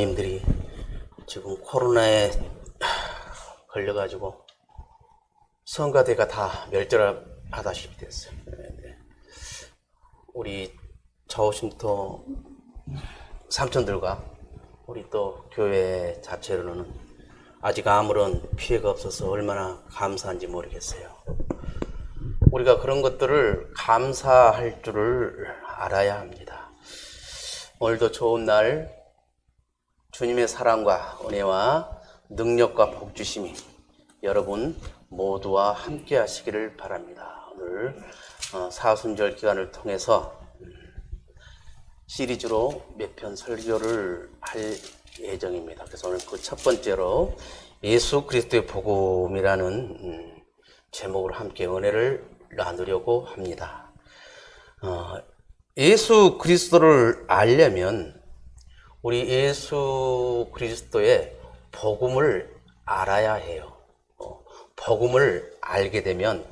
님들이 지금 코로나에 걸려가지고 성가대가 다 멸절하다시피 됐어요. 네. 우리 저우심터 삼촌들과 우리 또 교회 자체로는 아직 아무런 피해가 없어서 얼마나 감사한지 모르겠어요. 우리가 그런 것들을 감사할 줄을 알아야 합니다. 오늘도 좋은 날 주님의 사랑과 은혜와 능력과 복주심이 여러분 모두와 함께 하시기를 바랍니다. 오늘 사순절 기간을 통해서 시리즈로 몇 편 설교를 할 예정입니다. 그래서 오늘 그 첫 번째로 예수 그리스도의 복음이라는 제목으로 함께 은혜를 나누려고 합니다. 예수 그리스도를 알려면 우리 예수 그리스도의 복음을 알아야 해요. 복음을 알게 되면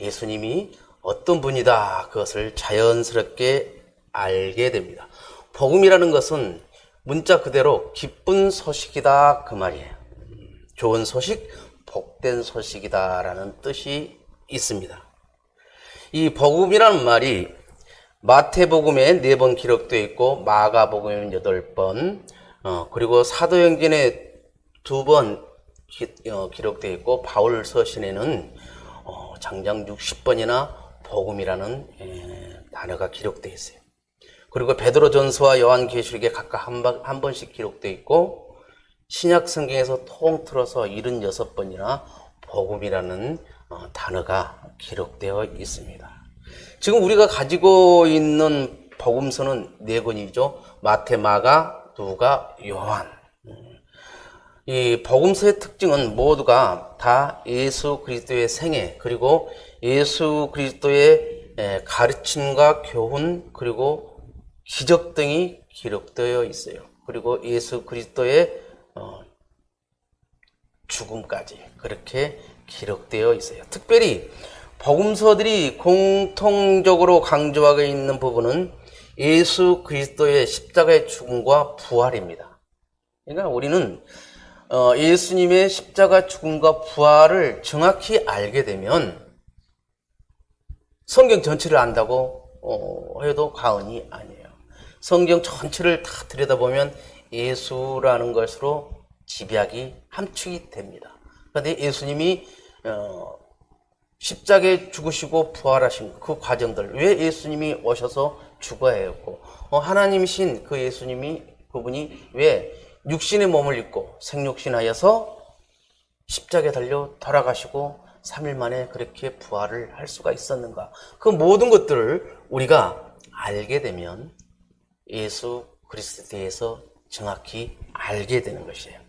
예수님이 어떤 분이다 그것을 자연스럽게 알게 됩니다. 복음이라는 것은 문자 그대로 기쁜 소식이다 그 말이에요. 좋은 소식, 복된 소식이다 라는 뜻이 있습니다. 이 복음이라는 말이 마태복음에 4번 기록되어 있고 마가복음에 8번 그리고 사도행전에 2번 기록되어 있고 바울 서신에는 장장 60번이나 복음이라는 단어가 기록되어 있어요. 그리고 베드로전서와 요한계시록에 각각 한 번씩 기록되어 있고 신약 성경에서 통틀어서 76번이나 복음이라는 단어가 기록되어 있습니다. 지금 우리가 가지고 있는 복음서는 4권이죠. 마태, 마가, 누가, 요한. 이 복음서의 특징은 모두가 다 예수 그리스도의 생애 그리고 예수 그리스도의 가르침과 교훈 그리고 기적 등이 기록되어 있어요. 그리고 예수 그리스도의 죽음까지 그렇게 기록되어 있어요. 특별히 복음서들이 공통적으로 강조하고 있는 부분은 예수 그리스도의 십자가의 죽음과 부활입니다. 그러니까 우리는 예수님의 십자가 죽음과 부활을 정확히 알게 되면 성경 전체를 안다고 해도 과언이 아니에요. 성경 전체를 다 들여다보면 예수라는 것으로 집약이 함축이 됩니다. 그런데 예수님이 십자가에 죽으시고 부활하신 그 과정들, 왜 예수님이 오셔서 죽어야 했고 하나님이신 그 예수님이 그분이 왜 육신의 몸을 입고 생육신하여서 십자가에 달려 돌아가시고 3일 만에 그렇게 부활을 할 수가 있었는가, 그 모든 것들을 우리가 알게 되면 예수 그리스도에 대해서 정확히 알게 되는 것이에요.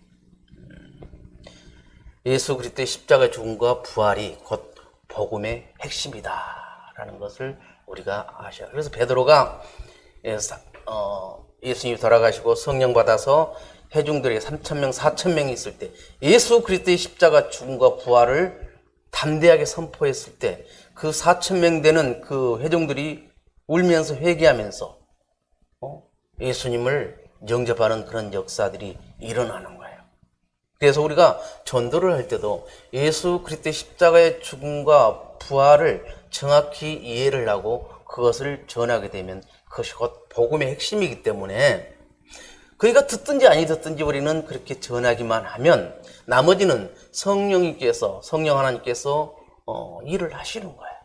예수 그리스도의 십자가 죽음과 부활이 곧 복음의 핵심이다 라는 것을 우리가 아셔요. 그래서 베드로가 예수님이 돌아가시고 성령 받아서 회중들에게 3,000명, 4,000명이 있을 때 예수 그리스도의 십자가 죽음과 부활을 담대하게 선포했을 때 그 4,000명 되는 그 회중들이 울면서 회개하면서 예수님을 영접하는 그런 역사들이 일어나는 거예요. 그래서 우리가 전도를 할 때도 예수 그리스도의 십자가의 죽음과 부활을 정확히 이해를 하고 그것을 전하게 되면 그것이 곧 복음의 핵심이기 때문에 그러니까 듣든지 아니 듣든지 우리는 그렇게 전하기만 하면 나머지는 성령 하나님께서 일을 하시는 거예요.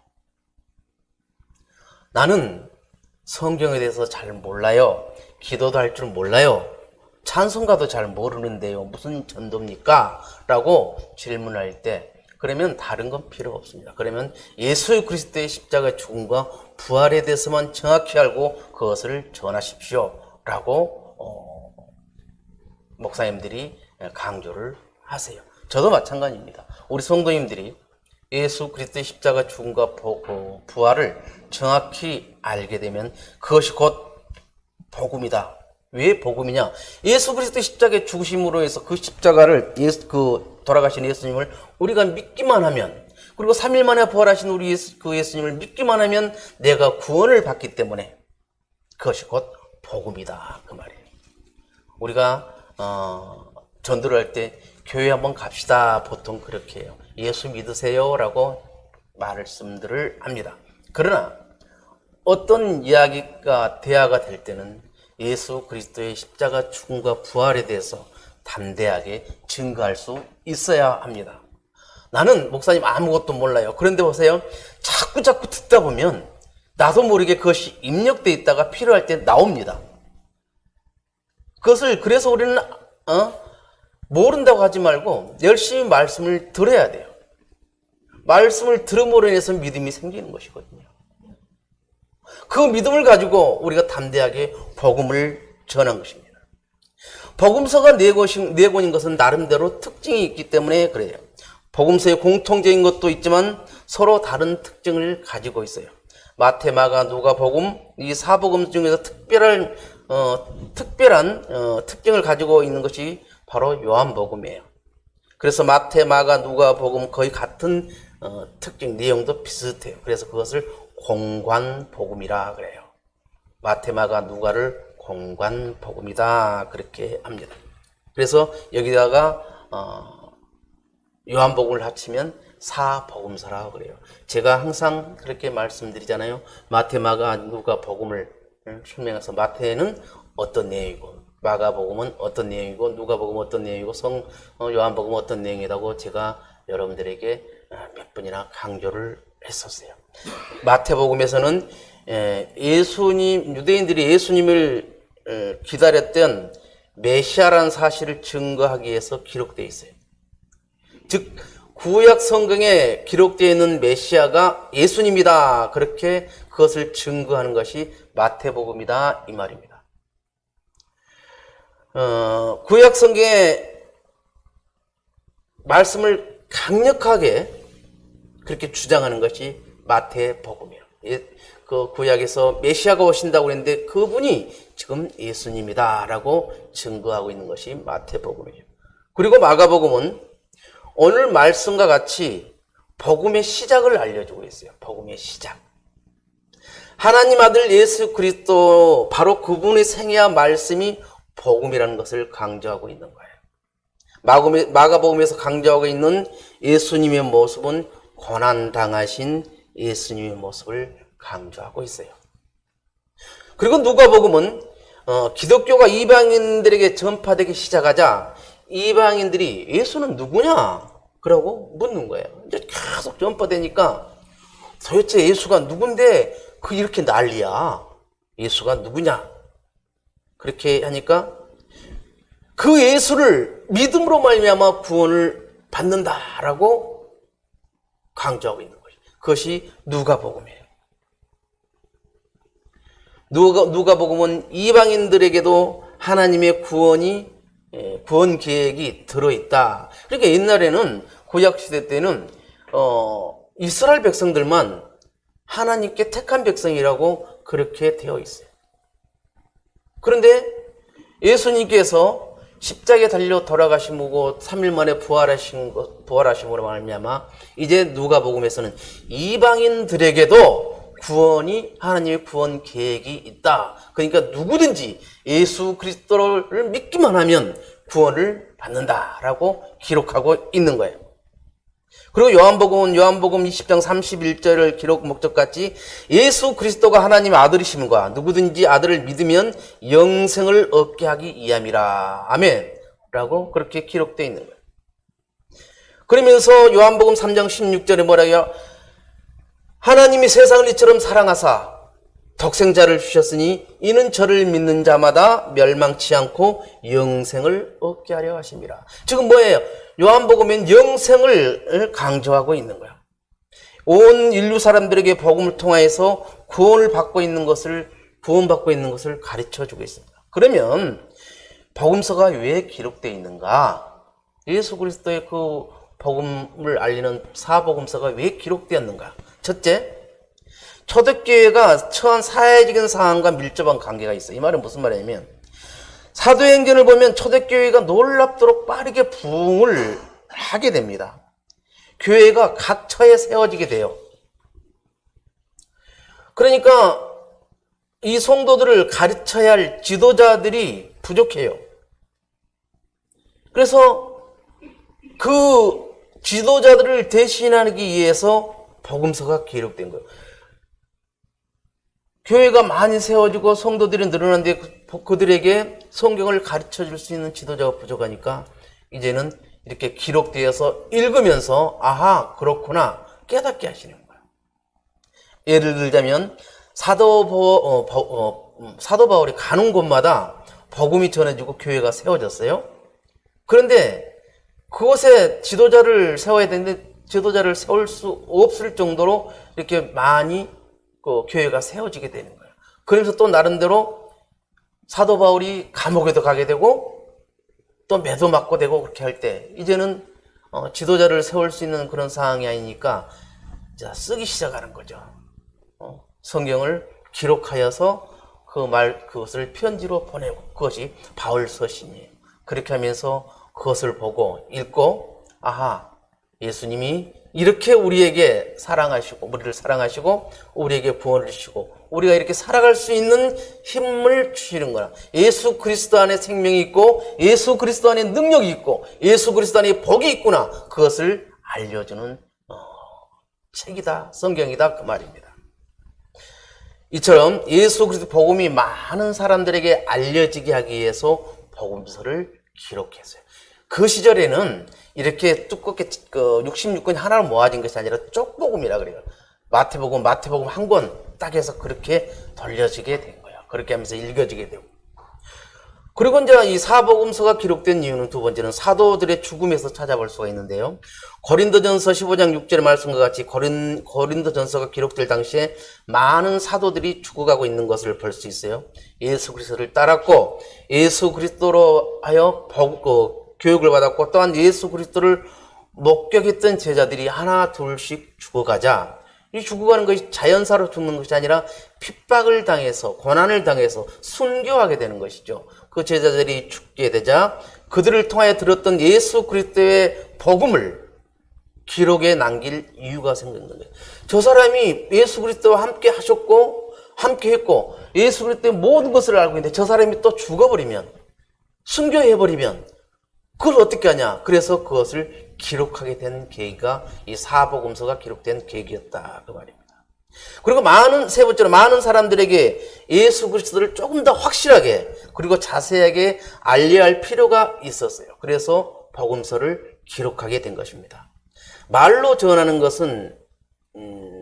나는 성경에 대해서 잘 몰라요. 기도도 할 줄 몰라요. 찬송가도 잘 모르는데요. 무슨 전도입니까? 라고 질문할 때 그러면 다른 건 필요 없습니다. 그러면 예수 그리스도의 십자가 죽음과 부활에 대해서만 정확히 알고 그것을 전하십시오. 라고 목사님들이 강조를 하세요. 저도 마찬가지입니다. 우리 성도님들이 예수 그리스도의 십자가 죽음과 부활을 정확히 알게 되면 그것이 곧 복음이다. 왜 복음이냐? 예수 그리스도의 십자가에 죽으심으로 해서 그 십자가를 돌아가신 예수님을 우리가 믿기만 하면, 그리고 3일 만에 부활하신 우리 예수님을 믿기만 하면 내가 구원을 받기 때문에 그것이 곧 복음이다 그 말이에요. 우리가 전도를 할 때 교회 한번 갑시다 보통 그렇게 해요. 예수 믿으세요 라고 말씀들을 합니다. 그러나 어떤 이야기가 대화가 될 때는 예수 그리스도의 십자가 죽음과 부활에 대해서 담대하게 증거할 수 있어야 합니다. 나는 목사님 아무것도 몰라요. 그런데 보세요. 자꾸 듣다 보면 나도 모르게 그것이 입력되어 있다가 필요할 때 나옵니다. 그래서 우리는 모른다고 하지 말고 열심히 말씀을 들어야 돼요. 말씀을 들음으로 인해서 믿음이 생기는 것이거든요. 그 믿음을 가지고 우리가 담대하게 복음을 전한 것입니다. 복음서가 네 권인 것은 나름대로 특징이 있기 때문에 그래요. 복음서의 공통적인 것도 있지만 서로 다른 특징을 가지고 있어요. 마태, 마가, 누가복음 이 사복음 중에서 특별한 특징을 가지고 있는 것이 바로 요한복음이에요. 그래서 마태, 마가, 누가복음 거의 같은 특징, 내용도 비슷해요. 그래서 그것을 공관복음이라 그래요. 마태, 마가, 누가를 공관복음이다 그렇게 합니다. 그래서 여기다가 요한복음을 합치면 사복음서라고 그래요. 제가 항상 그렇게 말씀드리잖아요. 마태, 마가, 누가복음을 설명해서 마태는 어떤 내용이고 마가복음은 어떤 내용이고 누가복음은 어떤 내용이고 요한복음은 어떤 내용이라고 제가 여러분들에게 몇 번이나 강조를 했었어요. 마태복음에서는 유대인들이 예수님을 기다렸던 메시아라는 사실을 증거하기 위해서 기록되어 있어요. 즉 구약 성경에 기록되어 있는 메시아가 예수님이다. 그렇게 그것을 증거하는 것이 마태복음이다 이 말입니다. 구약 성경의 말씀을 강력하게 그렇게 주장하는 것이 마태복음이에요. 그 구약에서 메시아가 오신다고 했는데 그분이 지금 예수님이다라고 증거하고 있는 것이 마태복음이에요. 그리고 마가복음은 오늘 말씀과 같이 복음의 시작을 알려주고 있어요. 복음의 시작. 하나님 아들 예수 그리스도 바로 그분의 생애와 말씀이 복음이라는 것을 강조하고 있는 거예요. 마가복음에서 강조하고 있는 예수님의 모습은 고난당하신 예수님의 모습을 강조하고 있어요. 그리고 누가복음은 기독교가 이방인들에게 전파되기 시작하자 이방인들이 예수는 누구냐? 그러고 묻는 거예요. 이제 계속 전파되니까 도대체 예수가 누군데 이렇게 난리야. 예수가 누구냐? 그렇게 하니까 그 예수를 믿음으로 말미암아 구원을 받는다라고 강조하고 있는 거죠. 그것이 누가복음이에요. 누가복음은 이방인들에게도 하나님의 구원 계획이 들어있다. 그러니까 옛날에는 구약 시대 때는 이스라엘 백성들만 하나님께 택한 백성이라고 그렇게 되어 있어요. 그런데 예수님께서 십자가에 달려 돌아가시고 3일 만에 부활하심으로 말미암아 이제 누가복음에서는 이방인들에게도 하나님의 구원 계획이 있다. 그러니까 누구든지 예수 그리스도를 믿기만 하면 구원을 받는다라고 기록하고 있는 거예요. 그리고 요한복음 20장 31절을 기록 목적같이 예수 그리스도가 하나님의 아들이심과 누구든지 아들을 믿으면 영생을 얻게 하기 위함이라. 아멘. 라고 그렇게 기록되어 있는 거예요. 그러면서 요한복음 3장 16절에 뭐라고요? 하나님이 세상을 이처럼 사랑하사 독생자를 주셨으니 이는 저를 믿는 자마다 멸망치 않고 영생을 얻게 하려 하심이라. 지금 뭐예요? 요한복음엔 영생을 강조하고 있는 거예요. 온 인류 사람들에게 복음을 통하여서 구원받고 있는 것을 가르쳐주고 있습니다. 그러면 복음서가 왜 기록되어 있는가? 예수 그리스도의 그 복음을 알리는 사복음서가 왜 기록되었는가? 첫째, 초대교회가 처한 사회적인 상황과 밀접한 관계가 있어요. 이 말은 무슨 말이냐면 사도행전을 보면 초대교회가 놀랍도록 빠르게 부흥을 하게 됩니다. 교회가 각 처에 세워지게 돼요. 그러니까 이 성도들을 가르쳐야 할 지도자들이 부족해요. 그래서 그 지도자들을 대신하기 위해서 복음서가 기록된 거예요. 교회가 많이 세워지고 성도들이 늘어났는데 그들에게 성경을 가르쳐 줄 수 있는 지도자가 부족하니까 이제는 이렇게 기록되어서 읽으면서 아하 그렇구나 깨닫게 하시는 거예요. 예를 들자면 사도 바울이 가는 곳마다 복음이 전해지고 교회가 세워졌어요. 그런데 그곳에 지도자를 세워야 되는데 지도자를 세울 수 없을 정도로 이렇게 많이 그 교회가 세워지게 되는 거예요. 그러면서 또 나름대로 사도 바울이 감옥에도 가게 되고 또 매도 맞고 되고 그렇게 할 때 이제는 지도자를 세울 수 있는 그런 상황이 아니니까 자, 쓰기 시작하는 거죠. 성경을 기록하여서 그것을 편지로 보내고 그것이 바울 서신이에요. 그렇게 하면서 그것을 보고 읽고 아하 예수님이 이렇게 우리에게 사랑하시고 우리를 사랑하시고 우리에게 구원을 주시고 우리가 이렇게 살아갈 수 있는 힘을 주시는 거라. 예수 그리스도 안에 생명이 있고 예수 그리스도 안에 능력이 있고 예수 그리스도 안에 복이 있구나. 그것을 알려주는 책이다. 성경이다. 그 말입니다. 이처럼 예수 그리스도 복음이 많은 사람들에게 알려지게 하기 위해서 복음서를 기록했어요. 그 시절에는 이렇게 두껍게 66권이 하나로 모아진 것이 아니라 쪽복음이라 그래요. 마태복음 한 권 딱 해서 그렇게 돌려지게 된 거예요. 그렇게 하면서 읽어지게 되고. 그리고 이제 이 사복음서가 기록된 이유는 두 번째는 사도들의 죽음에서 찾아볼 수가 있는데요. 고린도전서 15장 6절의 말씀과 같이 고린도전서가 기록될 당시에 많은 사도들이 죽어가고 있는 것을 볼 수 있어요. 예수 그리스도를 따랐고 예수 그리스도로 하여 교육을 받았고 또한 예수 그리스도를 목격했던 제자들이 하나 둘씩 죽어가자 이 죽어가는 것이 자연사로 죽는 것이 아니라 핍박을 당해서 고난을 당해서 순교하게 되는 것이죠. 그 제자들이 죽게 되자 그들을 통하여 들었던 예수 그리스도의 복음을 기록에 남길 이유가 생기는 거예요. 저 사람이 예수 그리스도와 함께 하셨고 함께 했고 예수 그리스도의 모든 것을 알고 있는데 저 사람이 또 죽어버리면 순교해버리면 그걸 어떻게 하냐. 그래서 그것을 기록하게 된 계기가 이 사복음서가 기록된 계기였다. 그 말입니다. 그리고 세 번째로 많은 사람들에게 예수 그리스도를 조금 더 확실하게 그리고 자세하게 알려야 할 필요가 있었어요. 그래서 복음서를 기록하게 된 것입니다. 말로 전하는 것은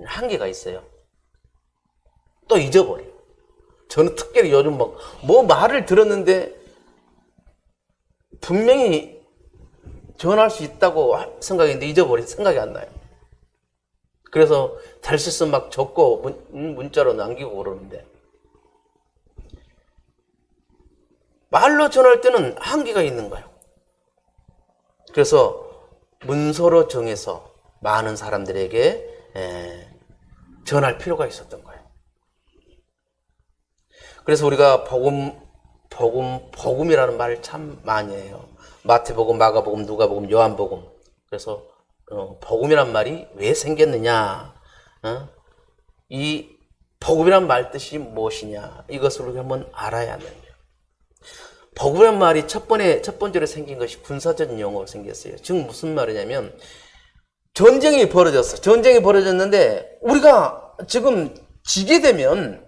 한계가 있어요. 또 잊어버려요. 저는 특별히 요즘 말을 들었는데 분명히 전할 수 있다고 생각했는데 잊어버린 생각이 안 나요. 그래서 될 수 있으면 막 적고 문자로 남기고 그러는데 말로 전할 때는 한계가 있는 거예요. 그래서 문서로 정해서 많은 사람들에게 전할 필요가 있었던 거예요. 그래서 우리가 복음이라는 말을 참 많이 해요. 마태복음, 마가복음, 누가복음, 요한복음. 그래서 복음이란 말이 왜 생겼느냐? 이 복음이란 말 뜻이 무엇이냐? 이것을 우리가 한번 알아야 하는데요. 복음이란 말이 첫 번째로 생긴 것이 군사적 용어로 생겼어요. 즉 무슨 말이냐면 전쟁이 벌어졌어. 전쟁이 벌어졌는데 우리가 지금 지게 되면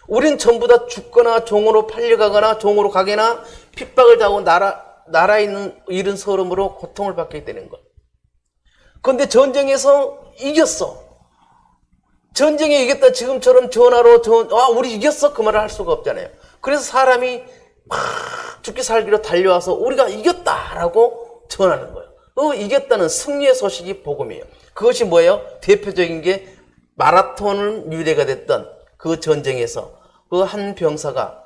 우린 전부 다 죽거나 종으로 팔려가거나 종으로 가거나 핍박을 당하고 나라에 있는 잃은 서름으로 고통을 받게 되는 것. 그런데 전쟁에서 이겼어. 전쟁에 이겼다 지금처럼 전화로 우리 이겼어 그 말을 할 수가 없잖아요. 그래서 사람이 막 죽기 살기로 달려와서 우리가 이겼다라고 전하는 거예요. 이겼다는 승리의 소식이 복음이에요. 그것이 뭐예요? 대표적인 게 마라톤을 유래가 됐던 그 전쟁에서 그 한 병사가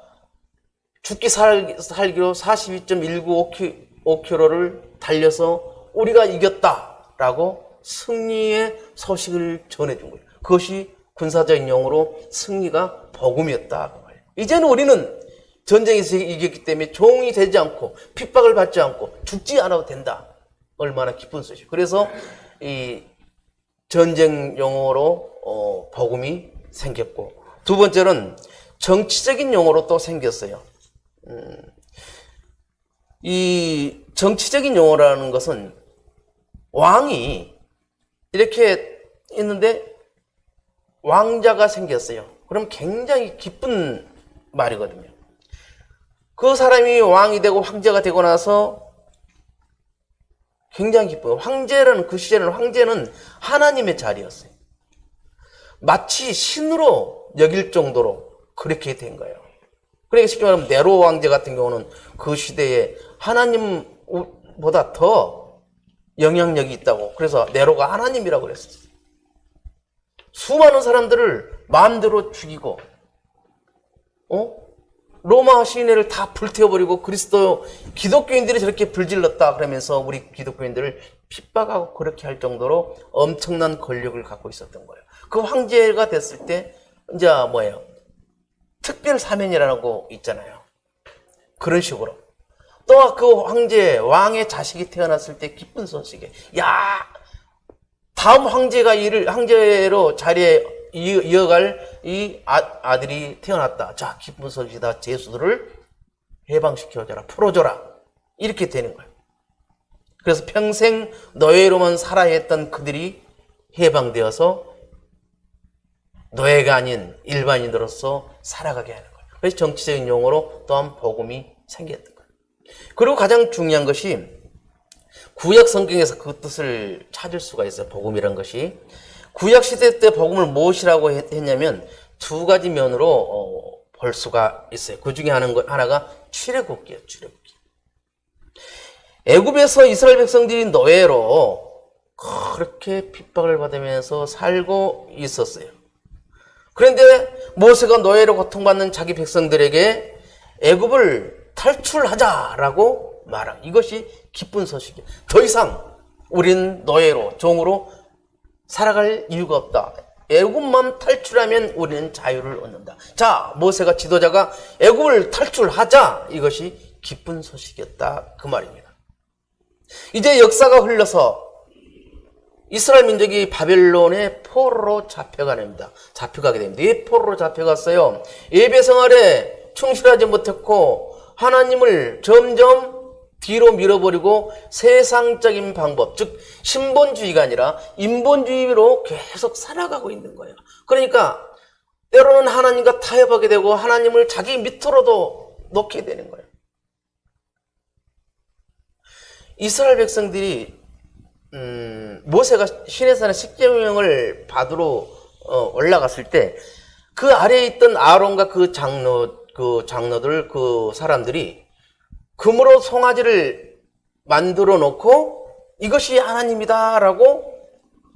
죽기 살기로 42.195km를 달려서 우리가 이겼다라고 승리의 소식을 전해준 거예요. 그것이 군사적인 용어로 승리가 복음이었다. 이제는 우리는 전쟁에서 이겼기 때문에 종이 되지 않고 핍박을 받지 않고 죽지 않아도 된다. 얼마나 기쁜 소식. 그래서 이 전쟁 용어로 복음이 생겼고 두 번째는 정치적인 용어로 또 생겼어요. 이 정치적인 용어라는 것은 왕이 이렇게 있는데 왕자가 생겼어요. 그럼 굉장히 기쁜 말이거든요. 그 사람이 왕이 되고 황제가 되고 나서 굉장히 기뻐요. 황제라는 그 시절에는 황제는 하나님의 자리였어요. 마치 신으로 여길 정도로 그렇게 된 거예요. 그러니까 쉽게 말하면 네로 왕제 같은 경우는 그 시대에 하나님보다 더 영향력이 있다고. 그래서 네로가 하나님이라고 그랬어요. 수많은 사람들을 마음대로 죽이고, 로마 시내를 다 불태워버리고 기독교인들이 저렇게 불질렀다 그러면서 우리 기독교인들을 핍박하고 그렇게 할 정도로 엄청난 권력을 갖고 있었던 거예요. 그 황제가 됐을 때 이제 뭐예요? 특별 사면이라는 거 있잖아요. 그런 식으로. 또 그 왕의 자식이 태어났을 때 기쁜 소식에, 야, 다음 황제로 자리에 이어갈 이 아들이 태어났다. 자, 기쁜 소식이다. 죄수들을 해방시켜줘라. 풀어줘라. 이렇게 되는 거예요. 그래서 평생 노예로만 살아야 했던 그들이 해방되어서 노예가 아닌 일반인으로서 살아가게 하는 거예요. 그래서 정치적인 용어로 또한 복음이 생겼던 거예요. 그리고 가장 중요한 것이 구약 성경에서 그 뜻을 찾을 수가 있어요. 복음이란 것이. 구약 시대 때 복음을 무엇이라고 했냐면 두 가지 면으로 볼 수가 있어요. 그 중에 하나가 출애굽기예요. 출애굽기. 애굽에서 이스라엘 백성들이 노예로 그렇게 핍박을 받으면서 살고 있었어요. 그런데 모세가 노예로 고통받는 자기 백성들에게 애굽을 탈출하자라고 말한 이것이 기쁜 소식이에요. 더 이상 우린 노예로 종으로 살아갈 이유가 없다. 애굽만 탈출하면 우리는 자유를 얻는다. 자, 모세가 지도자가 애굽을 탈출하자. 이것이 기쁜 소식이었다. 그 말입니다. 이제 역사가 흘러서 이스라엘 민족이 바벨론의 포로로 잡혀가게 됩니다. 왜 포로로 잡혀갔어요? 예배 생활에 충실하지 못했고 하나님을 점점 뒤로 밀어버리고 세상적인 방법, 즉 신본주의가 아니라 인본주의로 계속 살아가고 있는 거예요. 그러니까 때로는 하나님과 타협하게 되고 하나님을 자기 밑으로도 놓게 되는 거예요. 이스라엘 백성들이 모세가 시내산에 십계명을 받으러 올라갔을 때 그 아래에 있던 아론과 그 장로들, 그 사람들이 금으로 송아지를 만들어 놓고 이것이 하나님이다라고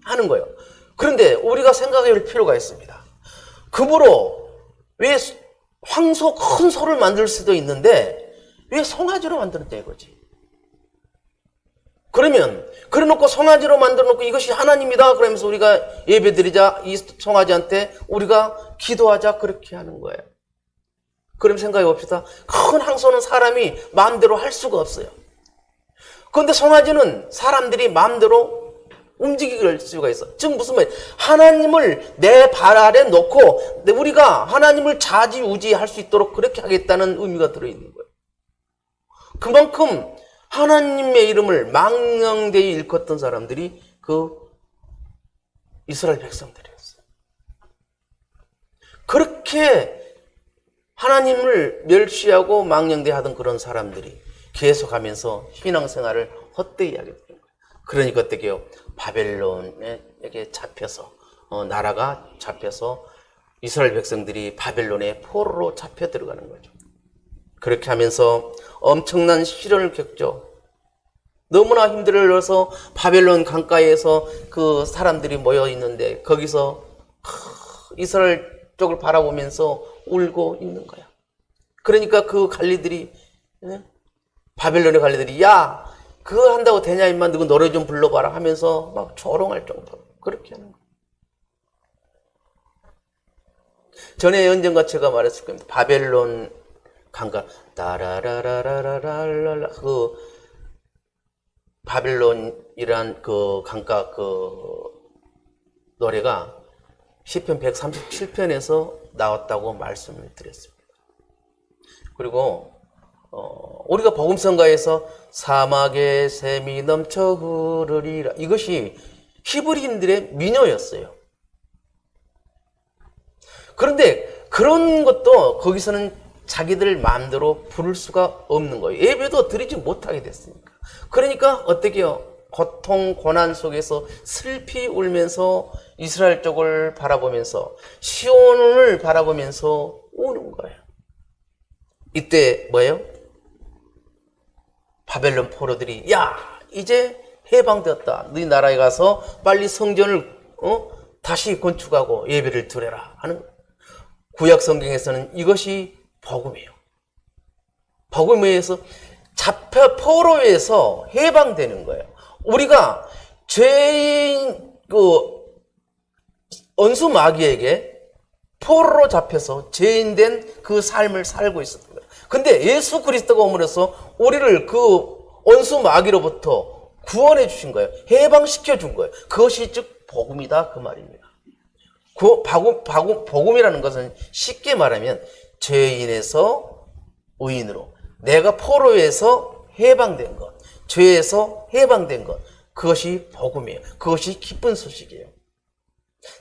하는 거예요. 그런데 우리가 생각해 볼 필요가 있습니다. 금으로 왜 황소, 큰 소를 만들 수도 있는데 왜 송아지로 만들었다 이거지. 그러면 그래 놓고 송아지로 만들어 놓고 이것이 하나님이다 그러면서 우리가 예배드리자 이 송아지한테 우리가 기도하자 그렇게 하는 거예요. 그럼 생각해 봅시다. 큰 황소는 사람이 마음대로 할 수가 없어요. 그런데 송아지는 사람들이 마음대로 움직일 수가 있어. 즉 무슨 말이에요? 하나님을 내 발 아래 놓고 우리가 하나님을 좌지우지할 수 있도록 그렇게 하겠다는 의미가 들어있는 거예요. 그만큼 하나님의 이름을 망령되이 일컫던 사람들이 그 이스라엘 백성들이었어요. 그렇게 하나님을 멸시하고 망령되이 하던 그런 사람들이 계속하면서 신앙생활을 헛되이 하게 되는 거예요. 그러니까 어떻게요? 바벨론에게 잡혀서 나라가 잡혀서 이스라엘 백성들이 바벨론의 포로로 잡혀 들어가는 거죠. 그렇게 하면서 엄청난 시련을 겪죠. 너무나 힘들어서 바벨론 강가에서 그 사람들이 모여 있는데 거기서 이스라엘 쪽을 바라보면서 울고 있는 거야. 그러니까 그 관리들이 바벨론의 관리들이 야 그거 한다고 되냐 임마 누구 노래 좀 불러봐라 하면서 막 조롱할 정도로 그렇게 하는 거야. 전에 언젠가 제가 말했을 겁니다. 바벨론 강가 따라라라라라라라 그 바벨론이란 그 강가 그 노래가 시편 137편에서 나왔다고 말씀을 드렸습니다. 그리고 우리가 복음성가에서 사막에 샘이 넘쳐 흐르리라, 이것이 히브리인들의 민요였어요. 그런데 그런 것도 거기서는 자기들 마음대로 부를 수가 없는 거예요. 예배도 드리지 못하게 됐으니까. 그러니까 어떻게 해요? 고통, 고난 속에서 슬피 울면서 이스라엘 쪽을 바라보면서 시온을 바라보면서 우는 거예요. 이때 뭐예요? 바벨론 포로들이 야, 이제 해방되었다. 너희 나라에 가서 빨리 성전을 다시 건축하고 예배를 드려라 하는, 구약 성경에서는 이것이 복음이에요. 복음에 의해서 잡혀 포로에서 해방되는 거예요. 우리가 죄인 원수 마귀에게 포로로 잡혀서 죄인된 그 삶을 살고 있었던 거예요. 근데 예수 그리스도가 오므로써 우리를 그 원수 마귀로부터 구원해 주신 거예요. 해방시켜 준 거예요. 그것이 즉 복음이다, 그 말입니다. 복음이라는 것은 쉽게 말하면 죄인에서 의인으로, 내가 포로에서 해방된 것, 죄에서 해방된 것, 그것이 복음이에요. 그것이 기쁜 소식이에요.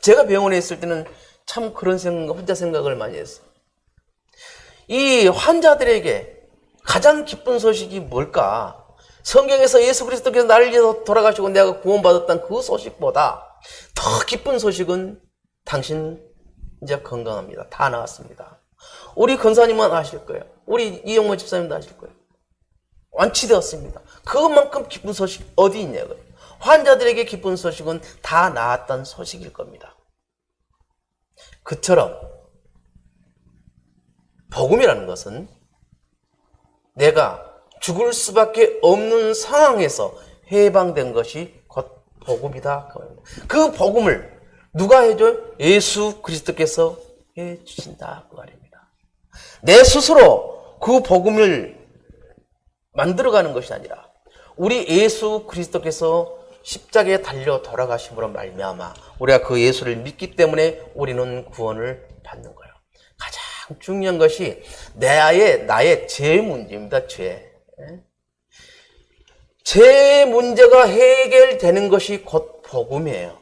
제가 병원에 있을 때는 참 그런 혼자 생각을 많이 했어요. 이 환자들에게 가장 기쁜 소식이 뭘까? 성경에서 예수 그리스도께서 나를 위해서 돌아가시고 내가 구원받았다는 그 소식보다 더 기쁜 소식은 당신 이제 건강합니다. 다 나았습니다. 우리 권사님은 아실 거예요. 우리 이영모 집사님도 아실 거예요. 완치되었습니다. 그것만큼 기쁜 소식 어디 있냐고요. 환자들에게 기쁜 소식은 다 나았다는 소식일 겁니다. 그처럼 복음이라는 것은 내가 죽을 수밖에 없는 상황에서 해방된 것이 곧 복음이다. 그 복음을 누가 해줘요? 예수 그리스도께서 해주신다, 그 말입니다. 내 스스로 그 복음을 만들어가는 것이 아니라 우리 예수 그리스도께서 십자가에 달려 돌아가심으로 말미암아 우리가 그 예수를 믿기 때문에 우리는 구원을 받는 거예요. 가장 중요한 것이 나의 죄 문제입니다. 죄 문제가 해결되는 것이 곧 복음이에요.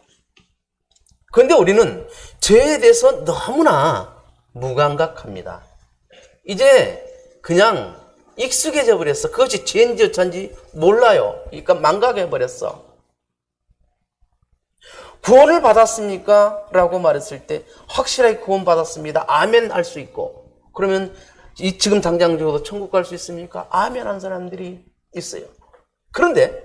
그런데 우리는 죄에 대해서 너무나 무감각합니다. 이제 그냥 익숙해져 버렸어. 그것이 죄인지 어쩐지 몰라요. 그러니까 망각해 버렸어. 구원을 받았습니까? 라고 말했을 때 확실하게 구원 받았습니다. 아멘 할 수 있고, 그러면 지금 당장 죽어도 천국 갈 수 있습니까? 아멘 한 사람들이 있어요. 그런데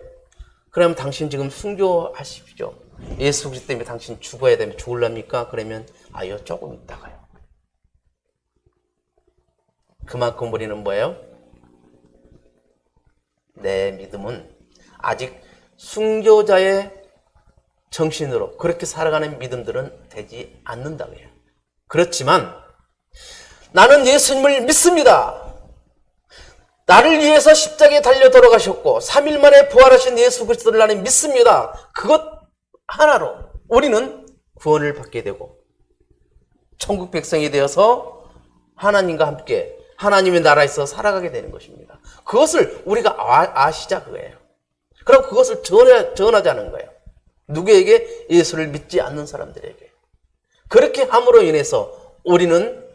그러면 당신 지금 순교하십시오. 예수 그리스도 때문에 당신 죽어야 되면 죽을랍니까? 그러면 아유, 조금 있다가요. 그만큼 우리는 뭐예요? 내 믿음은 아직 순교자의 정신으로 그렇게 살아가는 믿음들은 되지 않는다고 해요. 그렇지만 나는 예수님을 믿습니다. 나를 위해서 십자가에 달려 돌아가셨고 3일 만에 부활하신 예수 그리스도를 나는 믿습니다. 그것 하나로 우리는 구원을 받게 되고 천국 백성이 되어서 하나님과 함께 하나님의 나라에서 살아가게 되는 것입니다. 그것을 우리가 아시자 그거예요. 그럼 그것을 전하자는 거예요. 누구에게? 예수를 믿지 않는 사람들에게. 그렇게 함으로 인해서 우리는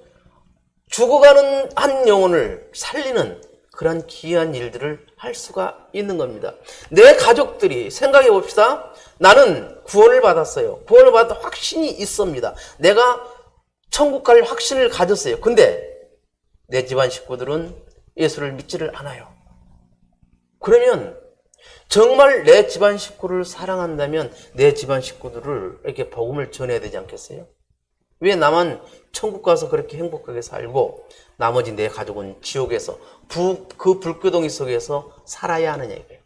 죽어가는 한 영혼을 살리는 그런 귀한 일들을 할 수가 있는 겁니다. 내 가족들이 생각해 봅시다. 나는 구원을 받았어요. 구원을 받았다 확신이 있습니다. 내가 천국 갈 확신을 가졌어요. 근데 내 집안 식구들은 예수를 믿지를 않아요. 그러면 정말 내 집안 식구를 사랑한다면 내 집안 식구들을 이렇게 복음을 전해야 되지 않겠어요? 왜 나만 천국 가서 그렇게 행복하게 살고 나머지 내 가족은 지옥에서 그 불구덩이 속에서 살아야 하느냐 이거예요.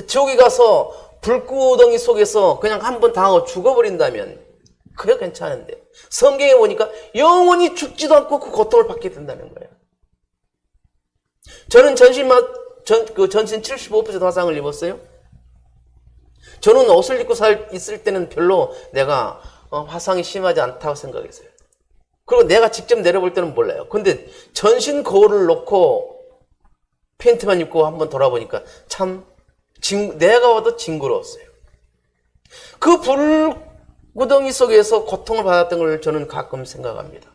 지옥에 가서 불구덩이 속에서 그냥 한번 당하고 죽어버린다면 그게 괜찮은데 성경에 보니까 영원히 죽지도 않고 그 고통을 받게 된다는 거예요. 저는 전신 75% 화상을 입었어요. 저는 옷을 입고 있을 때는 별로 내가 화상이 심하지 않다고 생각했어요. 그리고 내가 직접 내려볼 때는 몰라요. 근데 전신 거울을 놓고 팬티만 입고 한번 돌아보니까 참 내가 봐도 징그러웠어요. 그 불구덩이 속에서 고통을 받았던 걸 저는 가끔 생각합니다.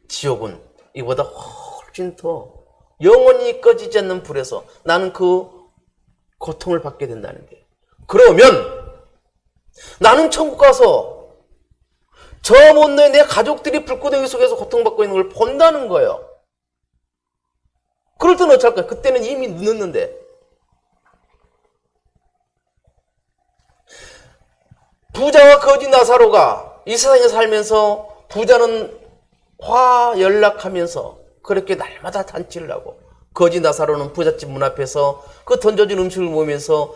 지옥은 이보다 훨씬 더 영원히 꺼지지 않는 불에서 나는 그 고통을 받게 된다는 게. 그러면 나는 천국 가서 저 못내 내 가족들이 불구덩이 속에서 고통받고 있는 걸 본다는 거예요. 그럴 때는 어쩔까요? 그때는 이미 늦었는데. 부자와 거지 나사로가 이 세상에 살면서 부자는 화연락하면서 그렇게 날마다 잔치를 하고, 거지 나사로는 부잣집 문 앞에서 그 던져진 음식을 먹으면서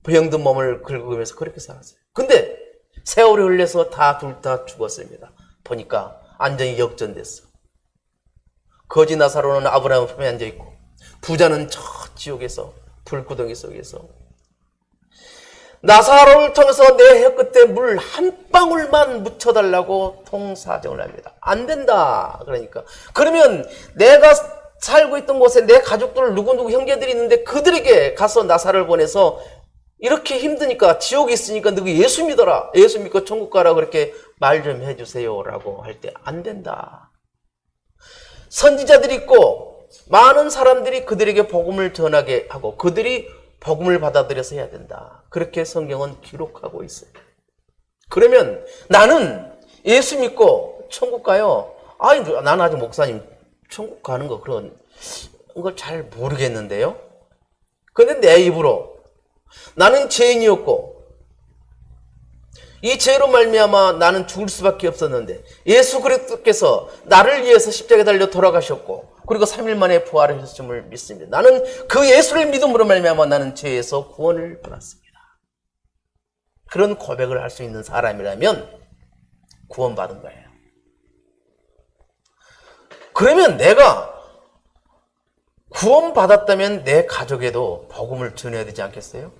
병든 몸을 긁으면서 그렇게 살았어요. 근데 세월이 흘러서 둘 다 죽었습니다. 보니까 안전이 역전됐어. 거지 나사로는 아브라함 품에 앉아있고, 부자는 저 지옥에서 불구덩이 속에서. 나사로를 통해서 내 혀끝에 물 한 방울만 묻혀달라고 통사정을 합니다. 안 된다. 그러면 내가 살고 있던 곳에 내 가족들 누구누구 형제들이 있는데 그들에게 가서 나사를 보내서 이렇게 힘드니까 지옥에 있으니까 너희 예수 믿어라. 예수 믿고 천국 가라. 그렇게 말 좀 해주세요. 라고 할 때 안 된다. 선지자들이 있고 많은 사람들이 그들에게 복음을 전하게 하고 그들이 복음을 받아들여서 해야 된다. 그렇게 성경은 기록하고 있어요. 그러면 나는 예수 믿고 천국 가요. 아니, 나는 아직 목사님 천국 가는 거 그런 걸 잘 모르겠는데요. 근데 내 입으로 나는 죄인이었고 이 죄로 말미암아 나는 죽을 수밖에 없었는데 예수 그리스도께서 나를 위해서 십자가에 달려 돌아가셨고 그리고 3일 만에 부활을 하셨음을 믿습니다. 나는 그 예수를 믿음으로 말미암아 나는 죄에서 구원을 받았습니다. 그런 고백을 할 수 있는 사람이라면 구원받은 거예요. 그러면 내가 구원받았다면 내 가족에도 복음을 전해야 되지 않겠어요?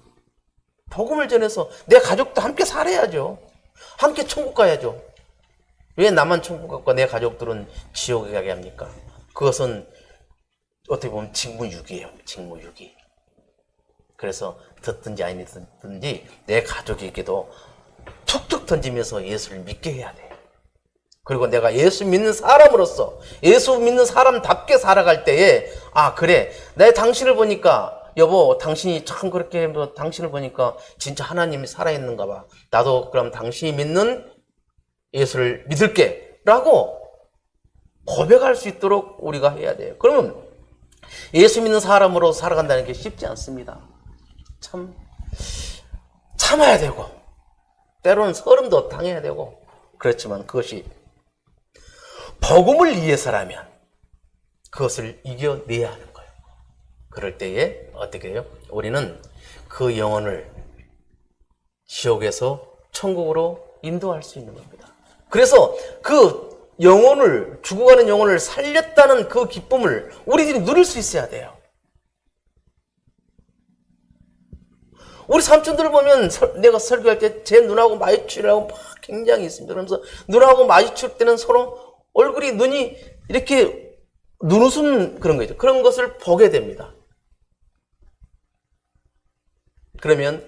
복음을 전해서 내 가족도 함께 살아야죠. 함께 천국 가야죠. 왜 나만 천국 갔고 내 가족들은 지옥에 가게 합니까? 그것은 어떻게 보면 직무유기예요. 직무유기. 그래서 듣든지 아니 듣든지 내 가족에게도 툭툭 던지면서 예수를 믿게 해야 돼요. 그리고 내가 예수 믿는 사람으로서 예수 믿는 사람답게 살아갈 때에 그래 내 당신을 보니까 여보 당신이 참 그렇게 당신을 보니까 진짜 하나님이 살아있는가 봐. 나도 그럼 당신이 믿는 예수를 믿을게 라고 고백할 수 있도록 우리가 해야 돼요. 그러면 예수 믿는 사람으로 살아간다는 게 쉽지 않습니다. 참아야 되고 때로는 서름도 당해야 되고 그렇지만 그것이 복음을 위해서라면 그것을 이겨내야 하는 거예요. 그럴 때에 어떻게 해요? 우리는 그 영혼을 지옥에서 천국으로 인도할 수 있는 겁니다. 그래서 그 영혼을 죽어가는 영혼을 살렸다는 그 기쁨을 우리들이 누릴 수 있어야 돼요. 우리 삼촌들을 보면 내가 설교할 때 제 눈하고 마주치려고 막 굉장히 있습니다. 그러면서 눈하고 마주칠 때는 서로 얼굴이 눈이 이렇게 눈웃음 그런 거죠. 그런 것을 보게 됩니다. 그러면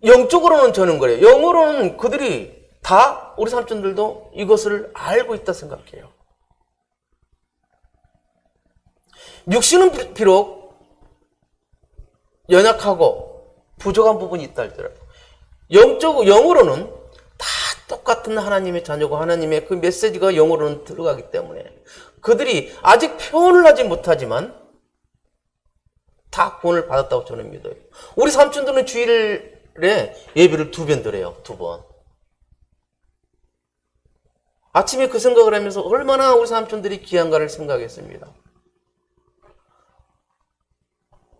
영적으로는 저는 그래요. 영어로는 그들이 다 우리 삼촌들도 이것을 알고 있다 생각해요. 육신은 비록 연약하고 부족한 부분이 있다 할지라도 영으로는 다 똑같은 하나님의 자녀고 하나님의 그 메시지가 영으로는 들어가기 때문에 그들이 아직 표현을 하지 못하지만 다 구원을 받았다고 저는 믿어요. 우리 삼촌들은 주일에 예배를 2번 드려요. 2번. 아침에 그 생각을 하면서 얼마나 우리 삼촌들이 귀한가를 생각했습니다.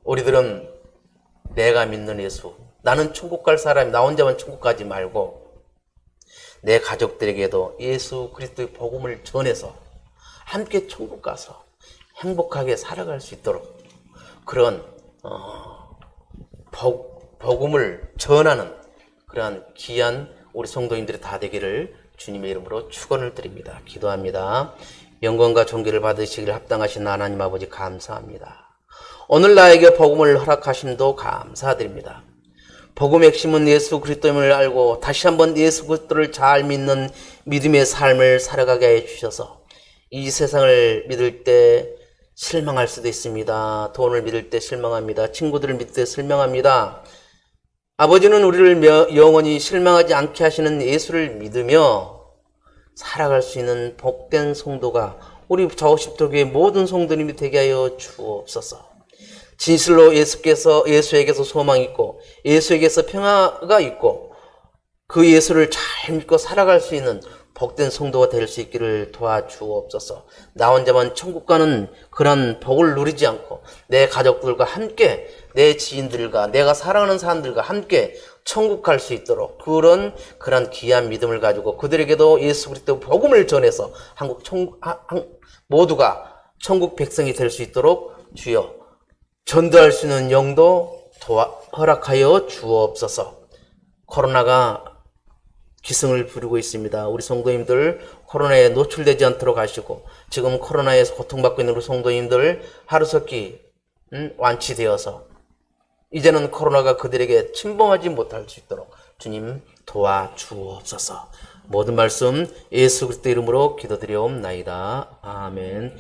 우리들은 내가 믿는 예수, 나는 천국 갈 사람이 나 혼자만 천국 가지 말고 내 가족들에게도 예수 그리스도의 복음을 전해서 함께 천국 가서 행복하게 살아갈 수 있도록 그런 복음을 전하는 그러한 귀한 우리 성도인들이 다 되기를 주님의 이름으로 축원을 드립니다. 기도합니다. 영광과 존귀를 받으시기를 합당하신 하나님 아버지 감사합니다. 오늘 나에게 복음을 허락하심도 감사드립니다. 복음의 핵심은 예수 그리스도임을 알고 다시 한번 예수 그리스도를 잘 믿는 믿음의 삶을 살아가게 해 주셔서 이 세상을 믿을 때 실망할 수도 있습니다. 돈을 믿을 때 실망합니다. 친구들을 믿을 때 실망합니다. 아버지는 우리를 영원히 실망하지 않게 하시는 예수를 믿으며 살아갈 수 있는 복된 성도가 우리 저십도교의 모든 성도님이 되게 하여 주옵소서. 진실로 예수에게서 소망이 있고 예수에게서 평화가 있고 그 예수를 잘 믿고 살아갈 수 있는 복된 성도가 될 수 있기를 도와주옵소서. 나 혼자만 천국 가는 그런 복을 누리지 않고 내 가족들과 함께 내 지인들과 내가 사랑하는 사람들과 함께 천국 갈 수 있도록 그런 귀한 믿음을 가지고 그들에게도 예수 그리스도 복음을 전해서 모두가 천국 백성이 될 수 있도록 주여 전도할 수 있는 영도 허락하여 주옵소서. 코로나가 기승을 부리고 있습니다. 우리 성도님들 코로나에 노출되지 않도록 하시고 지금 코로나에서 고통받고 있는 우리 성도님들 하루속히 완치되어서 이제는 코로나가 그들에게 침범하지 못할 수 있도록 주님 도와주옵소서. 모든 말씀 예수 그리스도 이름으로 기도드리옵나이다. 아멘.